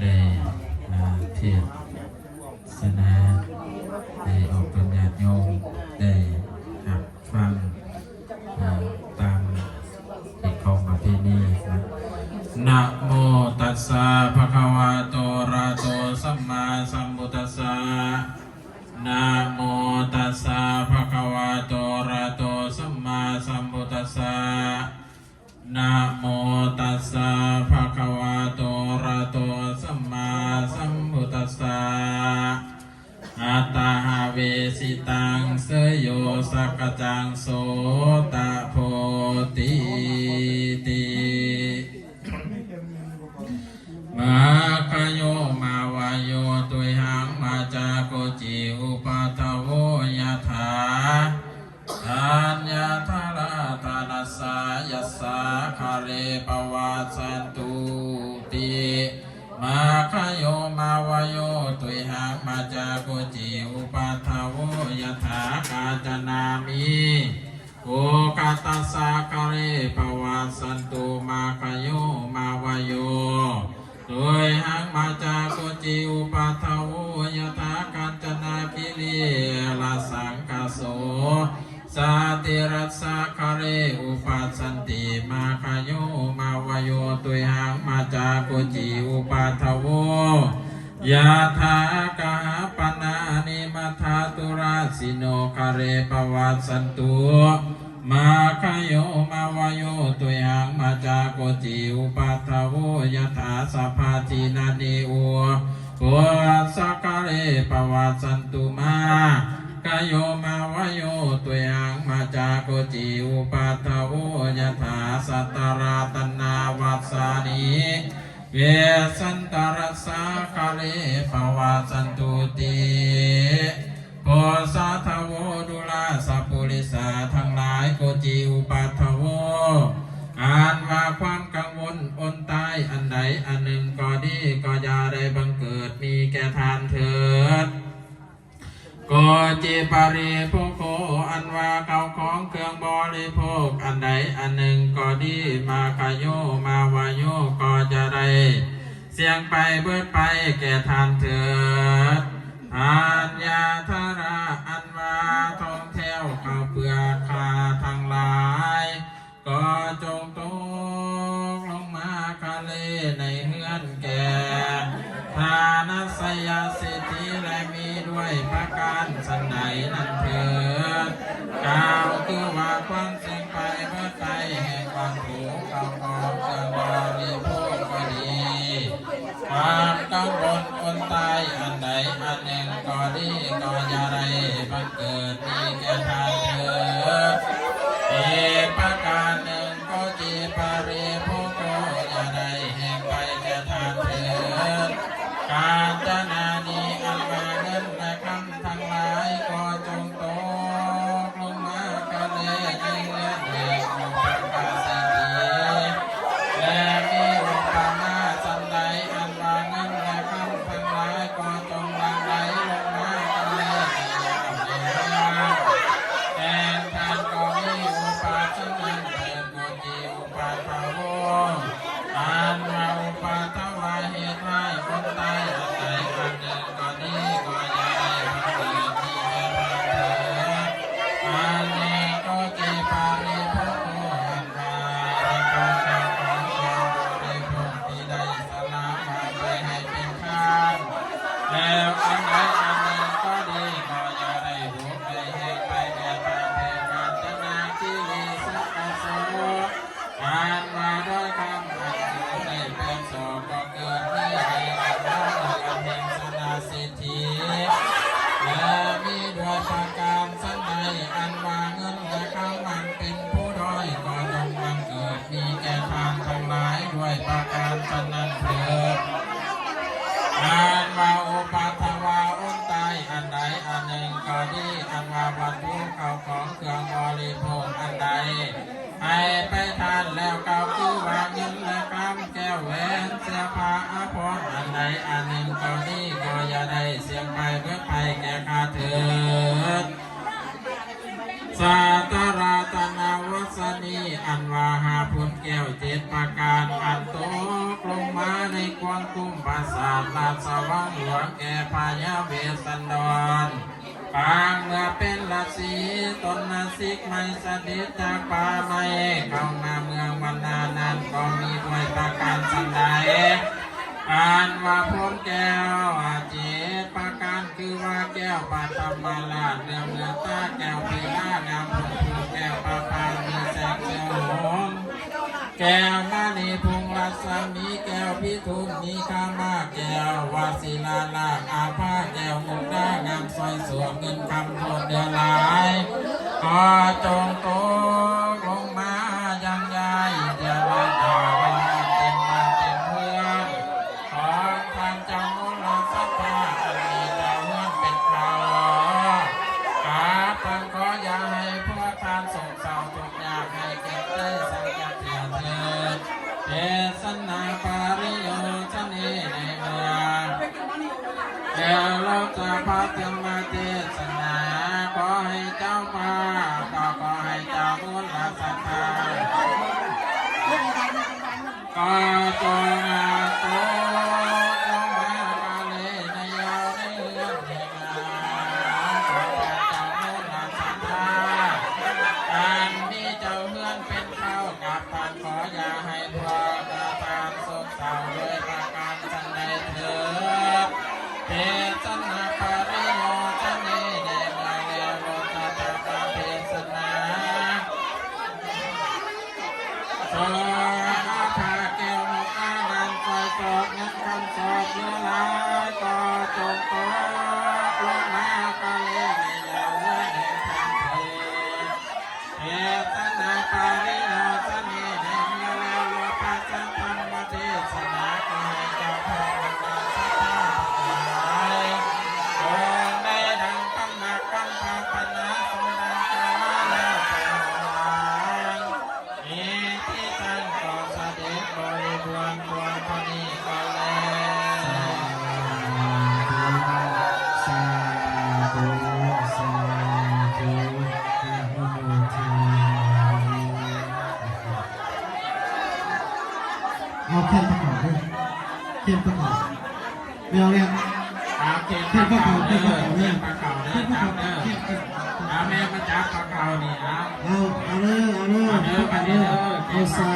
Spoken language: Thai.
ได้เทียบสนาได้ออกเป็นญาติโยมได้หักฟังตามอีกของประเพณีนะโมตัสสะภะคะวะโตอะระหะโตสัมมาสัมพุทธัสสะนะโมตัสสะภะคะวะโตอะระหะโตสัมมาสัมพุทธัสสะนะโมตัสสะภะคะวะโตอะระหะโตสัมมาสัมพุทธัสสะอัตตาหาเวสิตังเสยโยสักจังโสตโพติติมาคโยมาวายโยตุหังมาจากุจิอุปัฏฐโวยถาอัญญาทาราธานัสสะยัสสะคาเรปวัสสันตุติมาคโยมาวายโยตุหังมาจากุจิอุปัฏฐโวยถากาจนามิโอกัตตัสสะคาเรปวัสสันตุมาคโยมาวายโยโดยหังมาจากุจิอุปัฏฐโวยถากัญจนาคิริลาสังกโสสาติรัสสะคาเรอุปัสสันติมาคโยมาวโยตุหังมาจากุจิอุปัฏฐโวยถากะหาปนานิมัทธาตุราสิโนคาเรปวัสสันตุมาคโยมาวโยตุหังมาจากุจิอุปัฏฐโวยถาสัพพาทินานิโอโพสักคาเรปวัสสันตุมากโยมาวโยตุหังมาจากุจิอุปัฏฐโวยถาสัตตราตนาวัสสานิเวสันตรัสสะคาเรปวัสสันตุติโพสัทธโวดุลาสัพพุริสาทั้งหลายกุจิอุปัฏฐโวอ่านว่าความกังวลอนตายอันใดอันหนึ่งก็ดีก็อย่าได้บังเกิดมีแก่ทานเถิดโกจิปาริโภโคอันว่าเก่าของเครื่องบริโภคอันใดอันหนึ่งก็ดีมาคโยมาวาโยก็จะได้เสียงไปเบิดไปแก่ทานเถิดอัญญาธาราอันว่าทองแถวข้าวเปลือกคาทั้งหลายก็จงตกลงมาคาเลในเฮือนแก่ทานัสยสิทธิและมีด้วยประการสันไหนนั่นเถิดกล่าวคือว่าความเสียงไปเมื่อใจแห่งความถูกเข้าของเครื่องบริโภคก็ดีความกังวลคนตายอันใดอันหนึ่งก็ดีก็อย่าได้บังเกิดมีแก่ทานเถิดอีกประการหนึ่งก็จีปาริโภโคอย่าได้แห่งไปแก่ทานเถิดการจนานีอันว่าเงินและคำทั้งหลายก็จงตกลงมากะเลยิ่งเลื่อนเลื่อนอุปการสิทธิและมีอุปมาสันใดอันว่าเงินและคำทั้งหลายก็จงหลั่งไหลลงมากะเลแต่ทานก็มีอุปาชนะเถิดกุจิอุปัฏฐโวอันว่าอุปัฏฐวาเหตุร้ายคนตายอันใดอันหนึ่งก็ดีก็อย่าได้บังเกิดมีแก่ทานเถิดอันนี้ก็จิปาริโภโคอันว่าพระเจ้าของเจ้าบริโภคที่ได้สละมาไปให้เป็นทานแล้วอันใดอันหนึ่งก็ดีก็อย่าได้หุบได้แหกไปแก่ทานเถิดกัญจนาคิริสักกโสอันว่าด้วยคำอันสูงได้เป็นโสก็เกิดมีให้อันว่าอันแห่งสนาสิทธิและมีด้วยประการสันใดอันว่าเงินและคำมันเป็นผู้ด้อยก็จงบังเกิดมีแก่ทานทั้งหลายด้วยประการฉะนั้นเถิดอันว่าอุปัฏฐวาอนตายอันใดอันหนึ่งก็ดีอันว่าวัตถุเข้าของเครื่องบริโภคอันใดให้ไปทานแล้วเก่าคือว่าเงินและคำแก้วแหวนเสื้อผ้าอาภรณ์อันใดอันหนึ่งก็ดีก็อย่าได้เสียงไปเพื่อไปแก่ข้าเถิดสัตตราตนาวัสนีอ อันวาหาพุนแก้วเจ็ดประการอันโตกลงมาในกวางกุ้มปราสาทราชวังหลวงแก่พญาเวสสันดรปางเมื่อเป็นราศีตนนาสิกไม่สะดิดจากป่าไม่เข้ามาเมืองวันนานั้นก็มีด้วยประการสันใดการว่าพ้นแก้วเจ็ดประการคือว่าแก้วปัตมาลาเนื้อเมือตาแก้วพีลางามพุนแก้วปาปามีแสงเสียงหงแก้วมณีพุงรัศมีแก้วพิทุมมีข้ามาแก้ววาศิลาลาอาภาแก้วมุกดางามสวยสวมเงินคำโทษเดือหลายขอจงโตลงมายังใหญ่เดือลอยดาวเต็มบ้านเต็มเมืองขอท่านเจ้ามุลสัพพะอันมีดาวเฮือนเป็นเขากาตังขออย่าให้พวกท่านโศกเศร้าทุกข์ยากให้เก็บได้สังกัดเถิดเทศนาปาริโยชนีในเมืองเดี๋ยวเราจะพัฒนาเทศนาขอให้เจ้ามาก็ขอให้เจ้ามุลสัพพะก็จงอาโตลงมากาเลนยาวในเรือนในงานขอพระเจ้ามุลสัพพะการที่เจ้าเฮือนเป็นเข้ากับท่านขออย่าให้พวกท่านโศกเศร้าด้วยประการสันใดเถิดเทศนาปาริโยชนีในเมืองเดียวโลกตถาเทศนาสออาภาแก้วมุกอานันต์คอยสอบนักคำสอบเยอะหลายก็จงโตลงมากาเลในยาวเลื่อนแห่งทางเถิดเทศนาปาริโยชนีในเมืองแล้วโลกปัจจธรรมเทศนาก็ให้เจ้าพ่อมาสัทธาทั้งหลายจงได้ดังคำนักคำภาพนาสมดังกาลแล้วแต่หลายมีที่ท่านก็เสด็จบริบูรณ์ควรพอดีก็แล้ว สาธุสาธุนะโมทีเอาเทียนประกอบด้วยเทียนประกอบไม่เอาเนี่ย เอาเทียนปลาเก่าเด้อเทียนปลาเก่าเด้อจับเด้อเอาแม่มาจับปลาเก่านี่เอา เอาเลยเอาเลยเอาสา